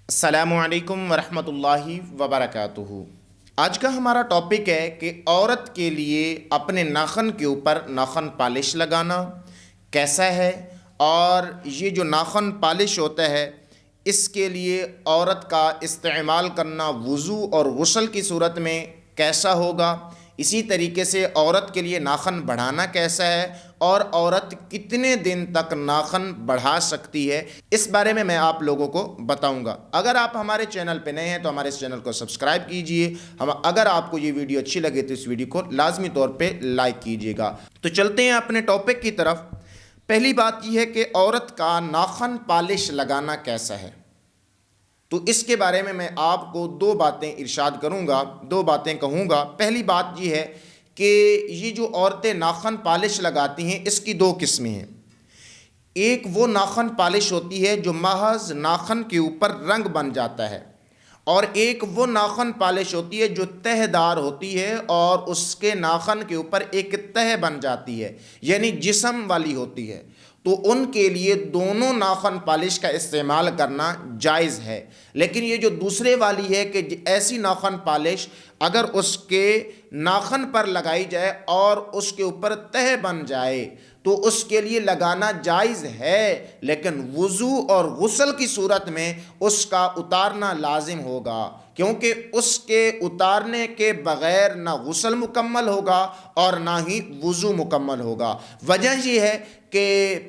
السلام علیکم ورحمۃ اللہ وبرکاتہ۔ آج کا ہمارا ٹاپک ہے کہ عورت کے لیے اپنے ناخن کے اوپر ناخن پالش لگانا کیسا ہے، اور یہ جو ناخن پالش ہوتا ہے اس کے لیے عورت کا استعمال کرنا وضو اور غسل کی صورت میں کیسا ہوگا، اسی طریقے سے عورت کے لیے ناخن بڑھانا کیسا ہے اور عورت کتنے دن تک ناخن بڑھا سکتی ہے، اس بارے میں آپ لوگوں کو بتاؤں گا۔ اگر آپ ہمارے چینل پہ نئے ہیں تو ہمارے اس چینل کو سبسکرائب کیجئے، اگر آپ کو یہ ویڈیو اچھی لگے تو اس ویڈیو کو لازمی طور پہ لائک کیجئے گا۔ تو چلتے ہیں اپنے ٹاپک کی طرف۔ پہلی بات یہ ہے کہ عورت کا ناخن پالش لگانا کیسا ہے، تو اس کے بارے میں آپ کو دو باتیں ارشاد کروں گا، دو باتیں کہوں گا۔ پہلی بات یہ ہے کہ یہ جو عورتیں ناخن پالش لگاتی ہیں اس کی دو قسمیں ہیں۔ ایک وہ ناخن پالش ہوتی ہے جو محض ناخن کے اوپر رنگ بن جاتا ہے، اور ایک وہ ناخن پالش ہوتی ہے جو تہہ دار ہوتی ہے اور اس کے ناخن کے اوپر ایک تہہ بن جاتی ہے، یعنی جسم والی ہوتی ہے۔ تو ان کے لیے دونوں ناخن پالش کا استعمال کرنا جائز ہے، لیکن یہ جو دوسرے والی ہے کہ ایسی ناخن پالش اگر اس کے ناخن پر لگائی جائے اور اس کے اوپر تہہ بن جائے تو اس کے لیے لگانا جائز ہے، لیکن وضو اور غسل کی صورت میں اس کا اتارنا لازم ہوگا، کیونکہ اس کے اتارنے کے بغیر نہ غسل مکمل ہوگا اور نہ ہی وضو مکمل ہوگا۔ وجہ یہ ہے کہ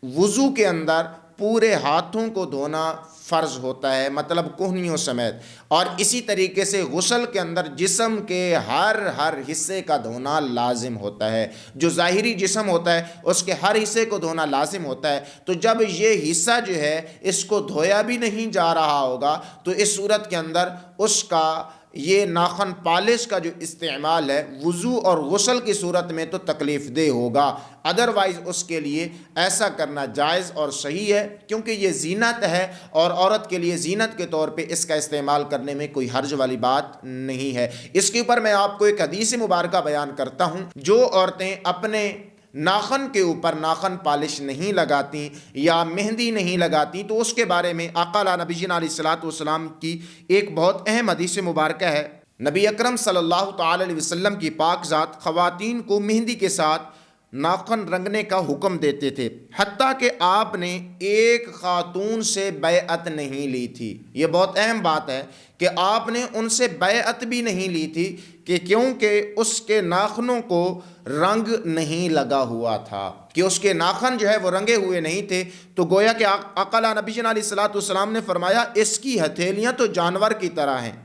وضو کے اندر پورے ہاتھوں کو دھونا فرض ہوتا ہے، مطلب کہنیوں سمیت، اور اسی طریقے سے غسل کے اندر جسم کے ہر حصے کا دھونا لازم ہوتا ہے۔ جو ظاہری جسم ہوتا ہے اس کے ہر حصے کو دھونا لازم ہوتا ہے۔ تو جب یہ حصہ جو ہے اس کو دھویا بھی نہیں جا رہا ہوگا تو اس صورت کے اندر اس کا یہ ناخن پالش کا جو استعمال ہے وضو اور غسل کی صورت میں تو تکلیف دہ ہوگا، ادروائز اس کے لیے ایسا کرنا جائز اور صحیح ہے، کیونکہ یہ زینت ہے اور عورت کے لیے زینت کے طور پہ اس کا استعمال کرنے میں کوئی حرج والی بات نہیں ہے۔ اس کے اوپر میں آپ کو ایک حدیث مبارکہ بیان کرتا ہوں۔ جو عورتیں اپنے ناخن کے اوپر ناخن پالش نہیں لگاتی یا مہندی نہیں لگاتی تو اس کے بارے میں آقا نبی جی علیہ الصلوۃ والسلام کی ایک بہت اہم حدیث مبارکہ ہے۔ نبی اکرم صلی اللہ تعالی علیہ وسلم کی پاک ذات خواتین کو مہندی کے ساتھ ناخن رنگنے کا حکم دیتے تھے، حتیٰ کہ آپ نے ایک خاتون سے بیعت نہیں لی تھی۔ یہ بہت اہم بات ہے کہ آپ نے ان سے بیعت بھی نہیں لی تھی، کہ کیونکہ اس کے ناخنوں کو رنگ نہیں لگا ہوا تھا، کہ اس کے ناخن جو ہے وہ رنگے ہوئے نہیں تھے۔ تو گویا کہ آقا نبی جی علیہ الصلوۃ والسلام نے فرمایا اس کی ہتھیلیاں تو جانور کی طرح ہیں،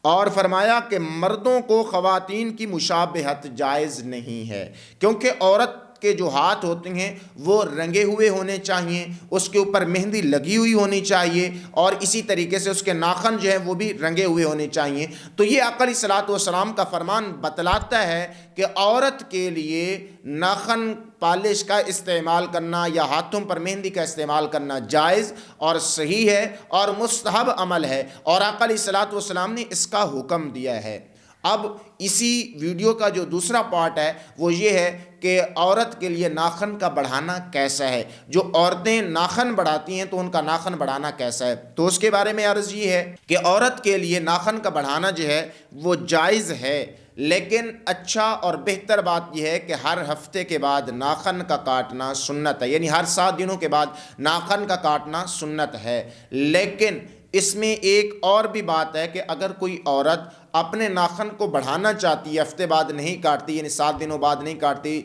اور فرمایا کہ مردوں کو خواتین کی مشابہت جائز نہیں ہے، کیونکہ عورت کے جو ہاتھ ہوتے ہیں وہ رنگے ہوئے ہونے چاہیے، اس کے اوپر مہندی لگی ہوئی ہونی چاہیے، اور اسی طریقے سے اس کے ناخن جو ہیں وہ بھی رنگے ہوئے ہونے چاہیے۔ تو یہ آقا علیہ الصلوۃ والسلام کا فرمان بتلاتا ہے کہ عورت کے لیے ناخن پالش کا استعمال کرنا یا ہاتھوں پر مہندی کا استعمال کرنا جائز اور صحیح ہے اور مستحب عمل ہے، اور آقا علیہ الصلوۃ والسلام نے اس کا حکم دیا ہے۔ اب اسی ویڈیو کا جو دوسرا پارٹ ہے وہ یہ ہے کہ عورت کے لیے ناخن کا بڑھانا کیسا ہے۔ جو عورتیں ناخن بڑھاتی ہیں تو ان کا ناخن بڑھانا کیسا ہے، تو اس کے بارے میں عرض یہ ہے کہ عورت کے لیے ناخن کا بڑھانا جو ہے وہ جائز ہے، لیکن اچھا اور بہتر بات یہ ہے کہ ہر ہفتے کے بعد ناخن کا کاٹنا سنت ہے، یعنی ہر 7 دنوں کے بعد ناخن کا کاٹنا سنت ہے۔ لیکن اس میں ایک اور بھی بات ہے کہ اگر کوئی عورت اپنے ناخن کو بڑھانا چاہتی ہے، ہفتے بعد نہیں کاٹتی، یعنی 7 دنوں بعد نہیں کاٹتی،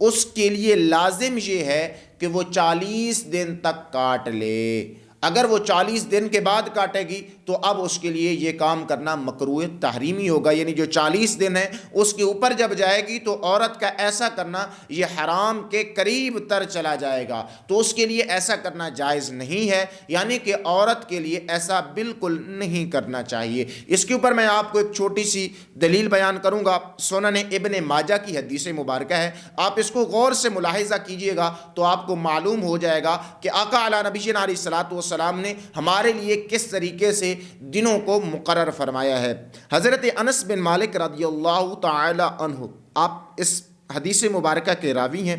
اس کے لیے لازم یہ ہے کہ وہ 40 دن تک کاٹ لے۔ اگر وہ 40 دن کے بعد کاٹے گی تو اب اس کے لیے یہ کام کرنا مکروہ تحریمی ہوگا، یعنی جو 40 دن ہے اس کے اوپر جب جائے گی تو عورت کا ایسا کرنا یہ حرام کے قریب تر چلا جائے گا، تو اس کے لیے ایسا کرنا جائز نہیں ہے، یعنی کہ عورت کے لیے ایسا بالکل نہیں کرنا چاہیے۔ اس کے اوپر میں آپ کو ایک چھوٹی سی دلیل بیان کروں گا، سنن ابن ماجہ کی حدیث مبارکہ ہے، آپ اس کو غور سے ملاحظہ کیجئے گا تو آپ کو معلوم ہو جائے گا کہ آقا نبی علیہ الصلوۃ والسلام نے ہمارے لیے کس طریقے سے دنوں کو مقرر فرمایا ہے۔ حضرت انس بن مالک رضی اللہ تعالی عنہ، آپ اس حدیث مبارکہ کے راوی ہیں،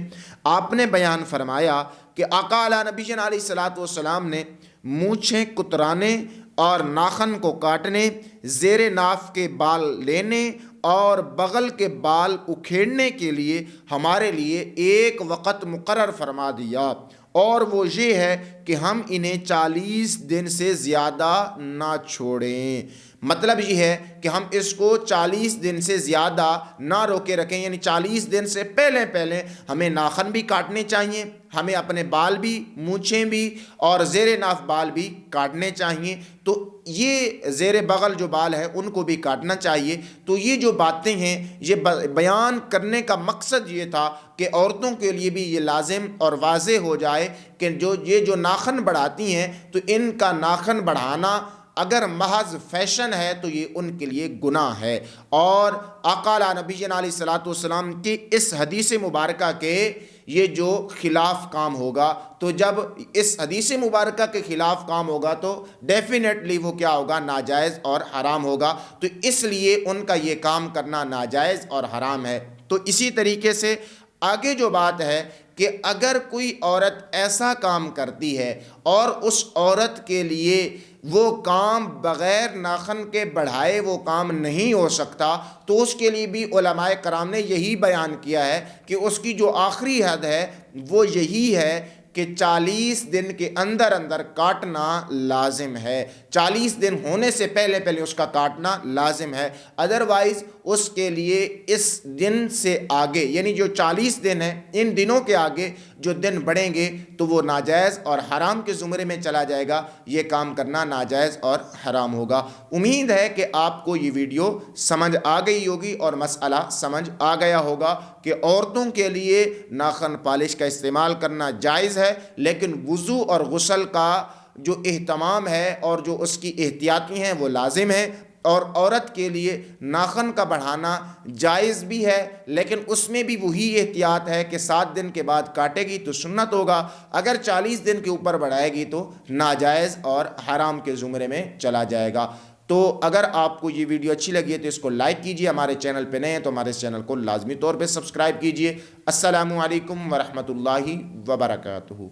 آپ نے بیان فرمایا کہ آقا نبی علیہ الصلوۃ والسلام نے مونچھیں کترانے اور ناخن کو کاٹنے، زیر ناف کے بال لینے اور بغل کے بال اکھیڑنے کے لیے ہمارے لیے ایک وقت مقرر فرما دیا، اور وہ یہ ہے کہ ہم انہیں 40 دن سے زیادہ نہ چھوڑیں۔ مطلب یہ ہے کہ ہم اس کو 40 دن سے زیادہ نہ روکے رکھیں، یعنی 40 دن سے پہلے ہمیں ناخن بھی کاٹنے چاہیے، ہمیں اپنے بال بھی، مونچھیں بھی اور زیر ناف بال بھی کاٹنے چاہیے، تو یہ زیر بغل جو بال ہے ان کو بھی کاٹنا چاہیے۔ تو یہ جو باتیں ہیں یہ بیان کرنے کا مقصد یہ تھا کہ عورتوں کے لیے بھی یہ لازم اور واضح ہو جائے کہ یہ جو ناخن بڑھاتی ہیں تو ان کا ناخن بڑھانا اگر محض فیشن ہے تو یہ ان کے لیے گناہ ہے، اور آقا نبی جنا علیہ الصلوۃ والسلام کی اس حدیث مبارکہ کے یہ جو خلاف کام ہوگا، تو جب اس حدیث مبارکہ کے خلاف کام ہوگا تو ڈیفینیٹلی وہ کیا ہوگا؟ ناجائز اور حرام ہوگا، تو اس لیے ان کا یہ کام کرنا ناجائز اور حرام ہے۔ تو اسی طریقے سے آگے جو بات ہے کہ اگر کوئی عورت ایسا کام کرتی ہے اور اس عورت کے لیے وہ کام بغیر ناخن کے بڑھائے وہ کام نہیں ہو سکتا، تو اس کے لیے بھی علماء کرام نے یہی بیان کیا ہے کہ اس کی جو آخری حد ہے وہ یہی ہے کہ 40 دن کے اندر کاٹنا لازم ہے، 40 دن ہونے سے پہلے اس کا کاٹنا لازم ہے، ادروائز اس کے لیے اس دن سے آگے، یعنی جو 40 دن ہیں ان دنوں کے آگے جو دن بڑھیں گے تو وہ ناجائز اور حرام کے زمرے میں چلا جائے گا، یہ کام کرنا ناجائز اور حرام ہوگا۔ امید ہے کہ آپ کو یہ ویڈیو سمجھ آ گئی ہوگی اور مسئلہ سمجھ آ گیا ہوگا کہ عورتوں کے لیے ناخن پالش کا استعمال کرنا جائز ہے، لیکن وضو اور غسل کا جو اہتمام ہے اور جو اس کی احتیاطی ہیں وہ لازم ہے، اور عورت کے لیے ناخن کا بڑھانا جائز بھی ہے، لیکن اس میں بھی وہی احتیاط ہے کہ 7 دن کے بعد کاٹے گی تو سنت ہوگا، اگر 40 دن کے اوپر بڑھائے گی تو ناجائز اور حرام کے زمرے میں چلا جائے گا۔ تو اگر آپ کو یہ ویڈیو اچھی لگی ہے تو اس کو لائک کیجئے، ہمارے چینل پہ نئے ہیں تو ہمارے اس چینل کو لازمی طور پہ سبسکرائب کیجئے۔ السلام علیکم ورحمۃ اللہ وبرکاتہ۔